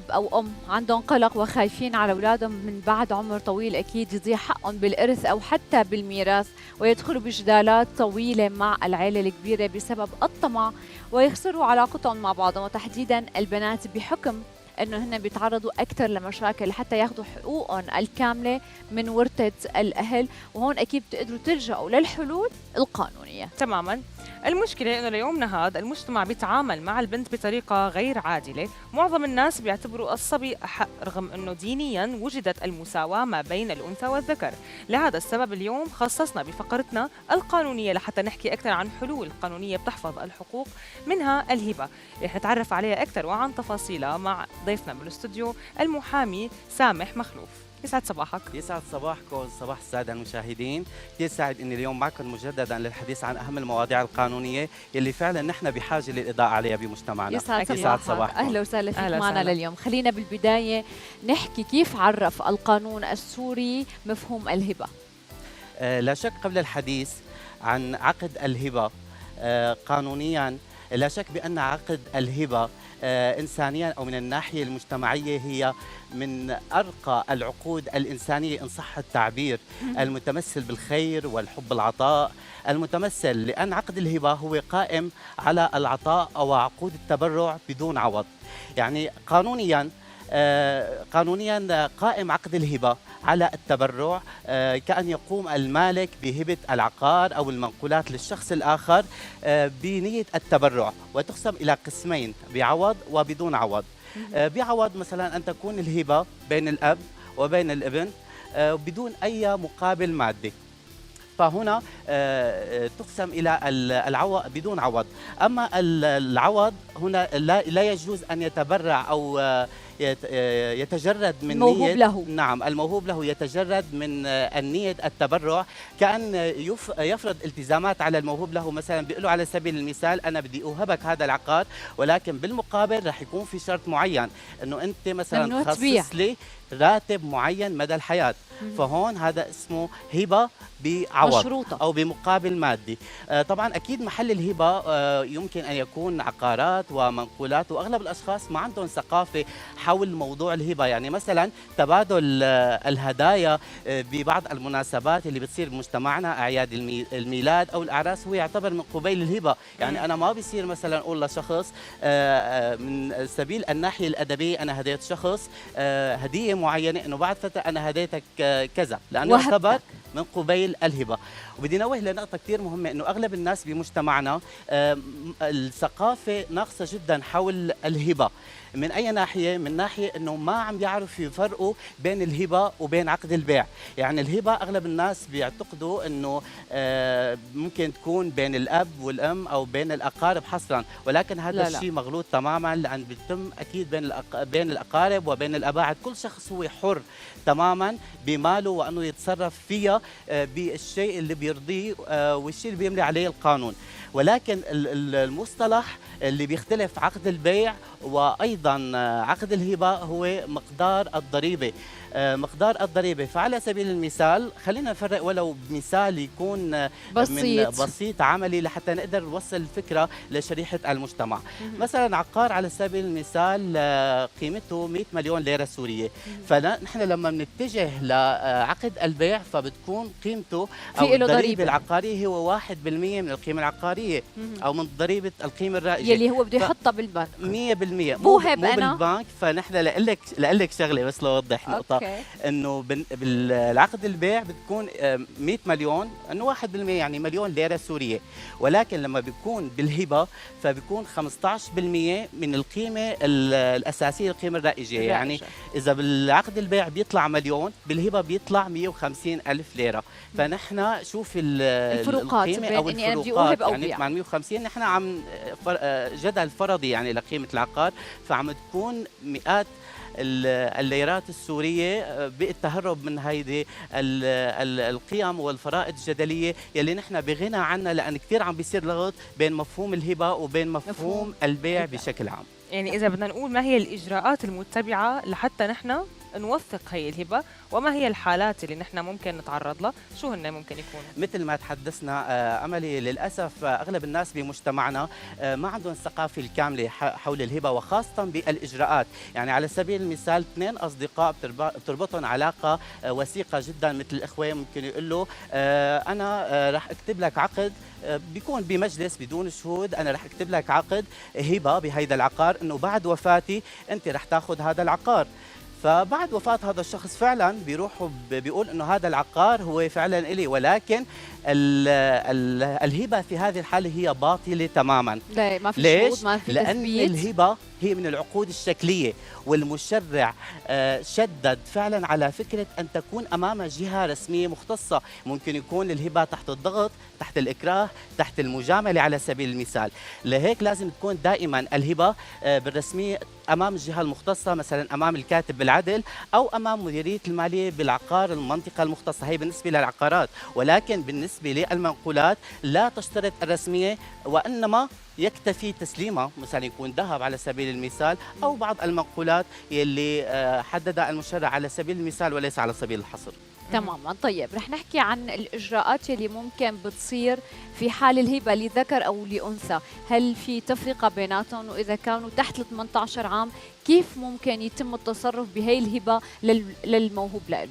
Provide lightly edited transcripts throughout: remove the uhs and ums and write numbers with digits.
أب أو أم عندهم قلق وخايفين على أولادهم من بعد عمر طويل أكيد يضيع حقهم بالإرث أو حتى بالميراث، ويدخلوا بجدالات طويلة مع العائلة الكبيرة بسبب الطمع، ويخسروا علاقتهم مع بعضهم، وتحديدا البنات بحكم انه هن بيتعرضوا اكثر لمشاكل لحتى ياخذوا حقوقهم الكامله من ورثه الاهل. وهون اكيد بتقدروا تلجأوا للحلول القانونيه. تماما. المشكلة إنه ليومنا هذا المجتمع بيتعامل مع البنت بطريقة غير عادلة. معظم الناس بيعتبروا الصبي أحق رغم إنه دينيا وجدت المساواة ما بين الأنثى والذكر. لهذا السبب اليوم خصصنا بفقرتنا القانونية لحتى نحكي أكثر عن حلول قانونية بتحفظ الحقوق، منها الهبة. رح نتعرف عليها أكثر وعن تفاصيلها مع ضيفنا بالاستوديو المحامي سامح مخلوف. يسعد صباحك. يسعد صباحكم، صباح السادة المشاهدين. كثير سعيد اني اليوم معكم مجددا للحديث عن اهم المواضيع القانونيه اللي فعلا نحن بحاجه للاضاءه عليها بمجتمعنا. يسعد صباحك. اهلا وسهلا فيك معنا لليوم. خلينا بالبدايه نحكي كيف عرف القانون السوري مفهوم الهبه. لا شك قبل الحديث عن عقد الهبه قانونيا، لا شك بان عقد الهبه إنسانيا أو من الناحية المجتمعية هي من أرقى العقود الإنسانية إن صح التعبير، المتمثل بالخير والحب العطاء المتمثل، لأن عقد الهبة هو قائم على العطاء أو عقود التبرع بدون عوض. يعني قانونيا قائم عقد الهبة على التبرع، كأن يقوم المالك بهبة العقار أو المنقولات للشخص الآخر بنية التبرع، وتقسم إلى قسمين: بعوض وبدون عوض. بعوض مثلا أن تكون الهبة بين الأب وبين الابن بدون أي مقابل مادي، فهنا تقسم إلى العوض بدون عوض. أما العوض هنا لا يجوز أن يتبرع أو يتجرد من الموهوب له. نعم، الموهوب له يتجرد من النية التبرع، كأن يفرض التزامات على الموهوب له. مثلا بيقول له على سبيل المثال: أنا بدي أوهبك هذا العقار، ولكن بالمقابل رح يكون في شرط معين، إنه أنت مثلا تخصص لي راتب معين مدى الحياة. فهون هذا اسمه هبة بعوض مشروطة أو بمقابل مادي. طبعا أكيد محل الهبة يمكن أن يكون عقارات ومنقولات، وأغلب الأشخاص ما عندهم ثقافة حول موضوع الهبة. يعني مثلا تبادل الهدايا ببعض المناسبات اللي بتصير بمجتمعنا، أعياد الميلاد أو الأعراس، هو يعتبر من قبيل الهبة. يعني أنا ما بصير مثلا أقول لشخص من سبيل الناحية الأدبية أنا هديت شخص هدية معينة، إنه بعد فترة أنا هديتك كذا، لأنه يعتبر من قبيل الهبة. وبدي نوه لنقطة كثير مهمة، إنه أغلب الناس بمجتمعنا الثقافة ناقصة جدا حول الهبة. من أي ناحية؟ من ناحية أنه ما عم يعرفوا يفرقوا بين الهبة وبين عقد البيع. يعني الهبة أغلب الناس بيعتقدوا أنه ممكن تكون بين الأب والأم أو بين الأقارب حصرا، ولكن هذا الشيء مغلوط تماما، لأن بيتم أكيد بين الأقارب وبين الأباعد. كل شخص هو حر تماما بماله، وأنه يتصرف فيها بالشيء اللي بيرضيه والشيء اللي بيملي عليه القانون. ولكن المصطلح اللي بيختلف عقد البيع وأيضا عقد الهبة هو مقدار الضريبة. مقدار الضريبة. فعلى سبيل المثال خلينا نفرق ولو بمثال يكون بسيط عملي لحتى نقدر نوصل الفكرة لشريحة المجتمع. مثلا عقار على سبيل المثال قيمته 100 مليون ليرة سورية، فنحن لما بنتجه لعقد البيع فبتكون قيمته أو الضريبة العقارية هو 1% من القيمة العقارية أو من ضريبة القيمة الرائجة يلي هو بده يحطها بالبنك 100%. مو بالبنك. فنحن لأقلك شغلة بس لوضح نقطة، انه بالعقد البيع بتكون 100 مليون، انه 1% يعني مليون ليره سوريه، ولكن لما بيكون بالهبه فبيكون 15% من القيمه الاساسيه، القيمه الرائجه. يعني اذا بالعقد البيع بيطلع مليون، بالهبه بيطلع 150 الف ليره. فنحن شوف الفروقات القيمه او الفروقات، يعني 850 نحن عم جدل فرضي يعني لقيمه العقار، فعم تكون مئات الليرات السورية بالتهرب من هيدي القيم والفرائض الجدلية يلي نحن بغنى عنها، لأن كثير عم بيصير لغط بين مفهوم الهبة وبين مفهوم البيع بشكل عام. يعني إذا بدنا نقول ما هي الإجراءات المتبعة لحتى نحن نوثق هي الهبة، وما هي الحالات اللي نحن ممكن نتعرض لها، شو هن ممكن يكونوا؟ مثل ما تحدثنا أملي، للأسف أغلب الناس بمجتمعنا ما عندهم الثقافة الكاملة حول الهبة، وخاصة بالإجراءات. يعني على سبيل المثال 2 أصدقاء بتربطهم علاقة وثيقة جدا مثل الإخوة، ممكن يقول له أنا راح أكتب لك عقد، بيكون بمجلس بدون شهود، أنا راح أكتب لك عقد هبة بهيدا العقار، إنه بعد وفاتي أنت راح تاخذ هذا العقار. فبعد وفاة هذا الشخص فعلا بيروح بيقول انه هذا العقار هو فعلا إلي، ولكن الهبة في هذه الحالة هي باطلة تماما. لا، ما في ليش؟ شهود، ما في لأن تثبيت. الهبة هي من العقود الشكلية، والمشرع شدد فعلا على فكرة أن تكون أمام جهة رسمية مختصة. ممكن يكون الهبة تحت الضغط، تحت الإكراه، تحت المجاملة على سبيل المثال. لهيك لازم تكون دائما الهبة بالرسمية أمام الجهة المختصة، مثلا أمام الكاتب بالعدل أو أمام مديرية المالية بالعقار المنطقة المختصة. هي بالنسبة للعقارات، ولكن بالنسبة للمنقولات لا تشترط الرسمية، وإنما يكتفي تسليمها، مثلا يكون ذهب على سبيل المثال، أو بعض المنقولات يلي حددها المشرع على سبيل المثال وليس على سبيل الحصر. تماما. طيب رح نحكي عن الإجراءات اللي ممكن بتصير في حال الهبة لذكر أو لأنثى. هل في تفرقة بيناتهم؟ وإذا كانوا تحت ال 18 عام كيف ممكن يتم التصرف بهي الهبة للموهوب له؟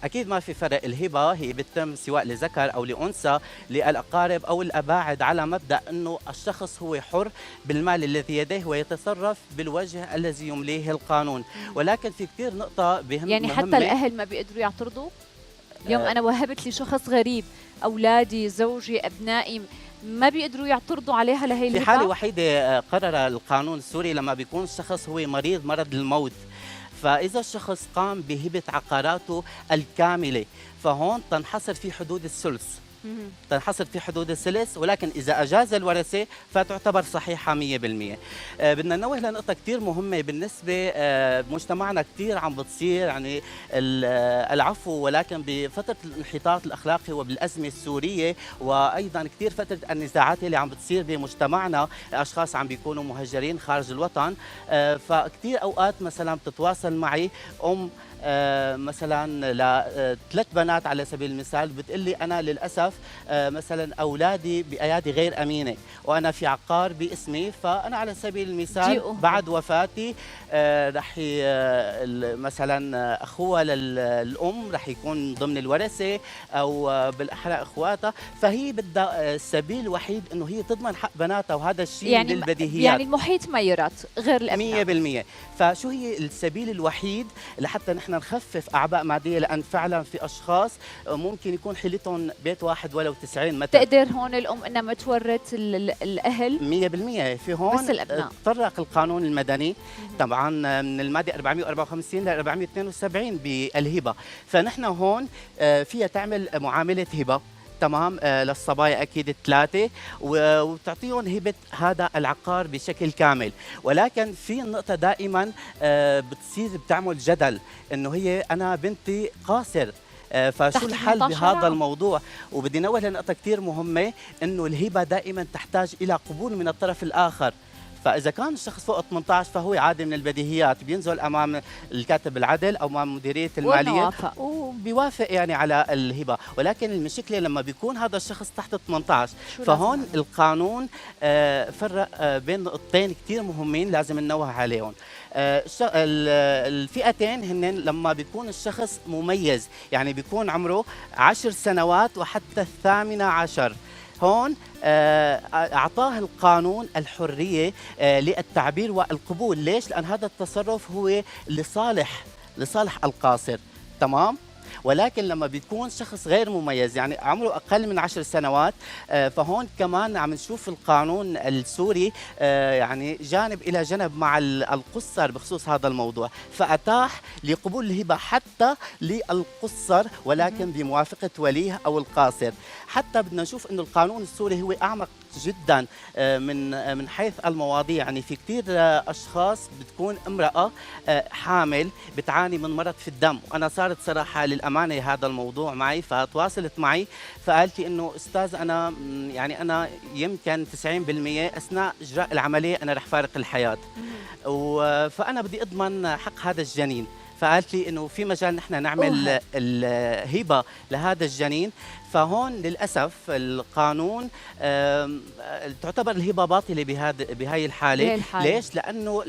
أكيد ما في فرق. الهبة هي بتتم سواء لذكر أو لأنثى، للأقارب أو الأباعد، على مبدأ أنه الشخص هو حر بالمال الذي يديه ويتصرف بالوجه الذي يمليه القانون. ولكن في كثير نقطة يعني مهمة. حتى الأهل ما بيقدروا يعترضوا؟ اليوم أنا وهبت لشخص غريب، أولادي، زوجي، أبنائي، ما بيقدروا يعترضوا عليها لهي الهبة؟ في حالة وحيدة قرر القانون السوري لما بيكون الشخص هو مريض مرض الموت، فإذا الشخص قام بهبة عقاراته الكاملة فهون تنحصر في حدود الثلث، تنحصر في حدود الثلث. ولكن إذا أجاز الورثة فتعتبر صحيحة 100%. بدنا ننوه لنقطة كتير مهمة بالنسبة بمجتمعنا، كتير عم بتصير يعني العفو، ولكن بفترة الانحطاط الأخلاقي وبالأزمة السورية، وأيضا كتير فترة النزاعات اللي عم بتصير بمجتمعنا، أشخاص عم بيكونوا مهجرين خارج الوطن. فكتير أوقات مثلا بتتواصل معي مثلا ل3 بنات على سبيل المثال، بتقلي أنا للأسف مثلا أولادي بأيادي غير أمينة وأنا في عقار باسمي، فأنا على سبيل المثال بعد وفاتي رح مثلا أخوها للأم رح يكون ضمن الورثة أو بالأحرى إخواتها، فهي بدها السبيل الوحيد إنه هي تضمن حق بناتها، وهذا الشيء يعني للبديهيات. يعني المحيط ما يرث غير الأبناء 100%. فشو هي السبيل الوحيد لحتى نحن نخفف أعباء مادية؟ لأن فعلا في أشخاص ممكن يكون حيلتهم بيت واحد ولو 90 متر. تقدر هون الأم إنها ما تورث الأهل 100%. في هون بس الأبناء. تطرق القانون المدني طبعا من المادة 454 ل 472 بالهبة، فنحن هون فيها تعمل معاملة هبة تمام للصبايا اكيد 3 وتعطيهم هبه هذا العقار بشكل كامل. ولكن في نقطه دائما بتصير بتعمل جدل، انه هي انا بنتي قاصر، فشو الحل بهذا الموضوع؟ وبدي نوه لنقطه كثير مهمه، انه الهبه دائما تحتاج الى قبول من الطرف الاخر. فإذا كان الشخص فوق 18 فهو عادي من البديهيات بينزل أمام الكاتب العدل أو أمام مديرية المالية وبيوافق يعني على الهبة. ولكن المشكلة لما بيكون هذا الشخص تحت 18، فهون القانون فرق بين نقطتين كتير مهمين لازم ننوه عليهم. الفئتين هن لما بيكون الشخص مميز، يعني بيكون عمره 10 سنوات وحتى 18، هون أعطاه القانون الحرية للتعبير والقبول. ليش؟ لأن هذا التصرف هو لصالح القاصر، تمام؟ ولكن لما بيكون شخص غير مميز، يعني عمره أقل من 10 سنوات، فهون كمان عم نشوف القانون السوري يعني جانب إلى جانب مع القصر بخصوص هذا الموضوع، فأتاح لقبول الهبة حتى للقصر ولكن بموافقة وليه أو القاصر. حتى بدنا نشوف إنه القانون السوري هو أعمق جدا من حيث المواضيع. يعني في كثير أشخاص بتكون امرأة حامل بتعاني من مرض في الدم، وأنا صارت صراحة للأمانة هذا الموضوع معي، فتواصلت معي فقالت لي إنه أستاذ أنا يعني أنا يمكن 90% أثناء إجراء العملية أنا رح فارق الحياة، فأنا بدي أضمن حق هذا الجنين. فقالت لي انه في مجال نحن نعمل الهبه لهذا الجنين. فهون للاسف القانون تعتبر الهبه باطله بهاي الحاله. ليش؟ لانه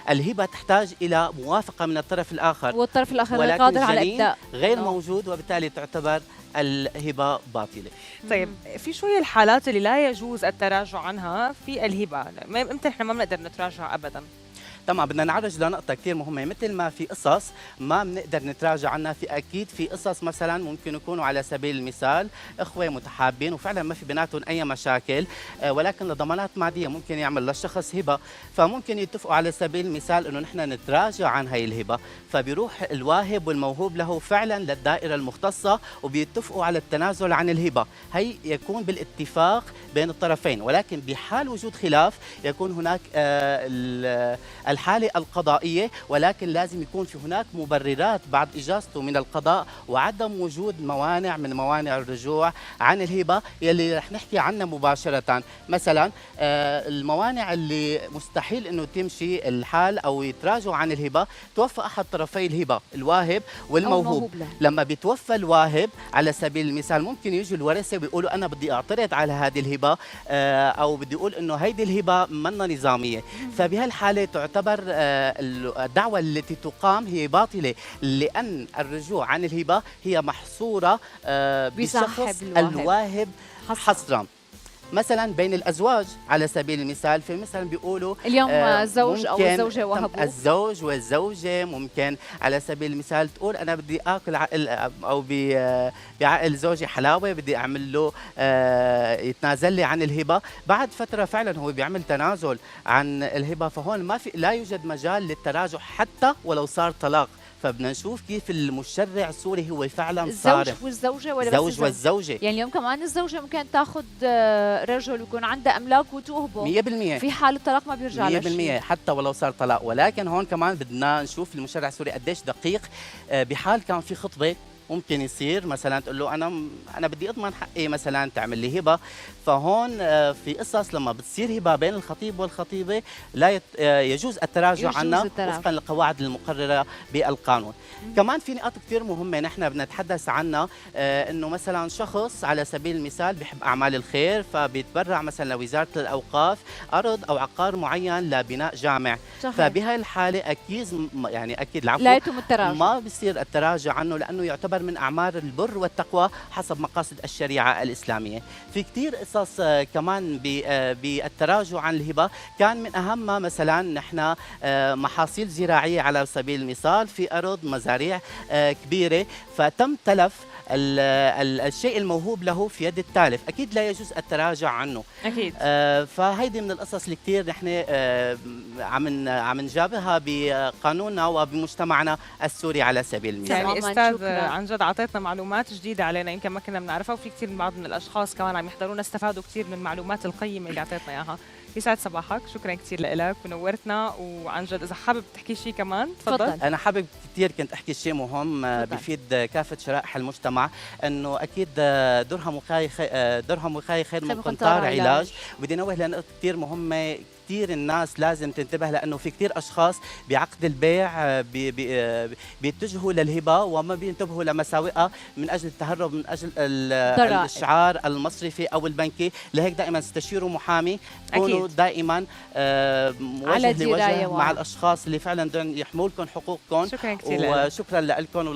الهبه تحتاج الى موافقه من الطرف الاخر، والطرف الاخر غير قادر على الابداء، غير موجود، وبالتالي تعتبر الهبه باطله. طيب في شويه الحالات اللي لا يجوز التراجع عنها في الهبه، امتى احنا ما بنقدر نتراجع ابدا؟ طبعا بدنا نعرج لنقطة كثير مهمة. مثل ما في قصص ما بنقدر نتراجع عنها، في أكيد في قصص مثلا ممكن يكونوا على سبيل المثال إخوة متحابين وفعلا ما في بيناتهم أي مشاكل، ولكن لضمانات مادية ممكن يعمل للشخص هبة، فممكن يتفقوا على سبيل المثال إنه نحن نتراجع عن هاي الهبة، فبيروح الواهب والموهوب له فعلا للدائرة المختصة وبيتفقوا على التنازل عن الهبة. هي يكون بالاتفاق بين الطرفين، ولكن بحال وجود خلاف يكون هناك الحالة القضائية، ولكن لازم يكون في هناك مبررات بعد إجازته من القضاء وعدم وجود موانع من موانع الرجوع عن الهبة يلي رح نحكي عنها مباشرة. مثلا الموانع اللي مستحيل انه تمشي الحال او يتراجعوا عن الهبة، توفى احد طرفي الهبة الواهب والموهوب. لما بيتوفى الواهب على سبيل المثال ممكن يجوا الورثة ويقولوا انا بدي اعترض على هذه الهبة، او بدي اقول انه هيدي الهبة منا نظامية، فبهالحالة تعتبر الدعوة التي تقام هي باطلة، لأن الرجوع عن الهبة هي محصورة بشخص الواهب حصرا. مثلا بين الازواج على سبيل المثال، في مثلا بيقولوا اليوم الزوج او الزوجه وهبوا، الزوج والزوجه ممكن على سبيل المثال تقول انا بدي اكل او بعقل زوجي حلاوه، بدي اعمل له يتنازل لي عن الهبه. بعد فتره فعلا هو بيعمل تنازل عن الهبه، فهون لا يوجد مجال للتراجع حتى ولو صار طلاق. فبدنا نشوف كيف المشرع السوري هو فعلا صارم. الزوج والزوجه ولا الزوج والزوجه؟ يعني اليوم كمان الزوجه ممكن تاخذ رجل ويكون عنده املاك وتوهبه 100%، في حال الطلاق ما بيرجع له 100% حتى ولو صار طلاق. ولكن هون كمان بدنا نشوف المشرع السوري قديش دقيق. بحال كان في خطبه ممكن يصير مثلا تقول له انا بدي اضمن حقي، مثلا تعمل لي هبه. فهون في قصص لما بتصير هبه بين الخطيب والخطيبه لا يجوز التراجع عنها وفقا للقواعد المقرره بالقانون. كمان في نقاط كثير مهمه نحن بنتحدث عنها، انه مثلا شخص على سبيل المثال بيحب اعمال الخير، فبيتبرع مثلا لوزاره الاوقاف ارض او عقار معين لبناء جامع. فبهي الحاله اكيد يعني اكيد العفو لا يتم التراجع، ما بصير التراجع عنه، لانه يعتبر من اعمال البر والتقوى حسب مقاصد الشريعه الاسلاميه. في كثير قصص كمان بالتراجع عن الهبه، كان من اهمها مثلا نحن محاصيل زراعيه على سبيل المثال في ارض مزاريع كبيره، فتم تلف الشيء الموهوب له في يد التالف، اكيد لا يجوز التراجع عنه اكيد. فهيدي من القصص اللي كثير نحن عم نجابهها بقانوننا وبمجتمعنا السوري على سبيل المثال. يعني استاذ عن جد اعطيتنا معلومات جديده علينا يمكن ما كنا بنعرفها، وفي كثير من بعض من الاشخاص كمان عم يحضرونا استفادوا كثير من المعلومات القيمه اللي اعطيتنا اياها. يسعد صباحك، شكرا كثير لك ونورتنا. وعن جد اذا حابب تحكي شيء كمان تفضل. انا حابب كثير كنت احكي شيء مهم بفيد كافه شرائح المجتمع، انه اكيد درهم وقايه خير من قنطار علاج. بدي انوه لنقطه كثير مهمه، كثير الناس لازم تنتبه، لانه في كثير اشخاص بعقد البيع بيتجهوا للهبه وما بينتبهوا لمساوئها من اجل التهرب من اجل الشعار المصرفي او البنكي. لهيك دائما استشيروا محامي، كونوا دائما وجه لوجه مع الاشخاص اللي فعلا بدهم يحموا لكم حقوقكم. شكرا كثير وشكرا لكم